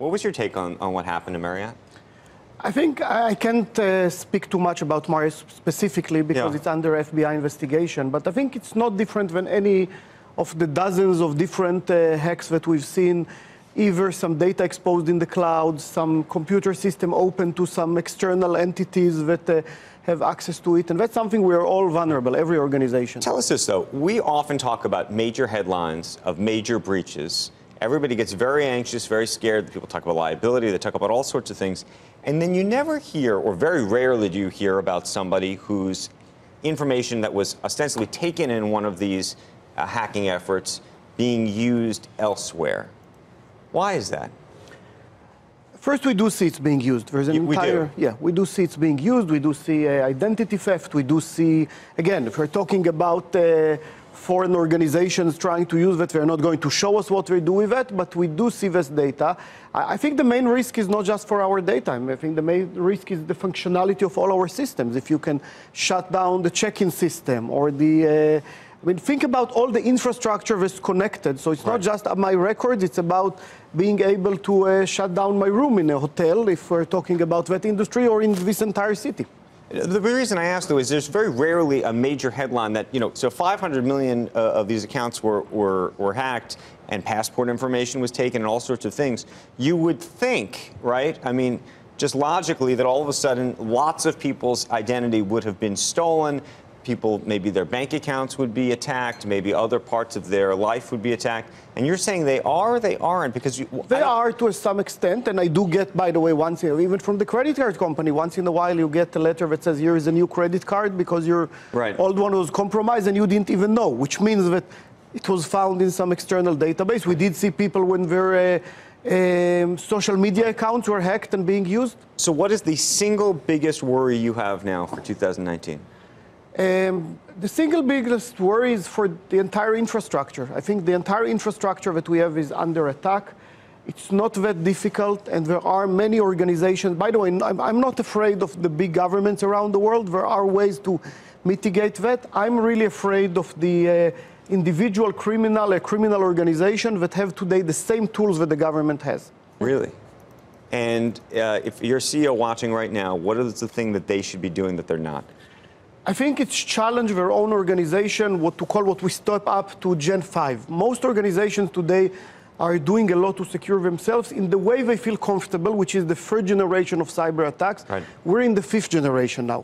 What was your take on what happened to Marriott? I think I can't speak too much about Marriott specifically because it's under FBI investigation, but I think it's not different than any of the dozens of different hacks that we've seen. Either some data exposed in the cloud, some computer system open to some external entities that have access to it, and that's something we're all vulnerable, every organization. Tell us this, though. We often talk about major headlines of major breaches. Everybody gets very anxious, very scared. People talk about liability, they talk about all sorts of things. And then you never hear, or very rarely do you hear about somebody whose information that was ostensibly taken in one of these hacking efforts being used elsewhere. Why is that? First, we do see it's being used. There's an entire, we do see it's being used. We do see identity theft. We do see, again, if we're talking about foreign organizations trying to use that, they're not going to show us what they do with it, but we do see this data. I think the main risk is not just for our data. I think the main risk is the functionality of all our systems. If you can shut down the check-in system or the I mean, think about all the infrastructure that's connected. So it's not just my records, it's about being able to shut down my room in a hotel, if we're talking about that industry, or in this entire city. The reason I ask, though, is there's very rarely a major headline that, so 500 million of these accounts were hacked and passport information was taken and all sorts of things. You would think, right? I mean, just logically, that all of a sudden lots of people's identity would have been stolen. People, maybe their bank accounts would be attacked, maybe other parts of their life would be attacked. And you're saying they are or they aren't? Because they are to some extent, and I do get, by the way, even from the credit card company, once in a while you get a letter that says here is a new credit card because your old one was compromised and you didn't even know, which means that it was found in some external database. We did see people when their social media accounts were hacked and being used. So what is the single biggest worry you have now for 2019? The single biggest worry is for the entire infrastructure. I think the entire infrastructure that we have is under attack. It's not that difficult, and there are many organizations. By the way, I'm not afraid of the big governments around the world. There are ways to mitigate that. I'm really afraid of the individual criminal organization that have today the same tools that the government has. Really? And if you're a CEO watching right now, what is the thing that they should be doing that they're not? I think it's challenge their own organization, what we step up to Gen 5. Most organizations today are doing a lot to secure themselves in the way they feel comfortable, which is the third generation of cyber attacks. We're in the fifth generation now.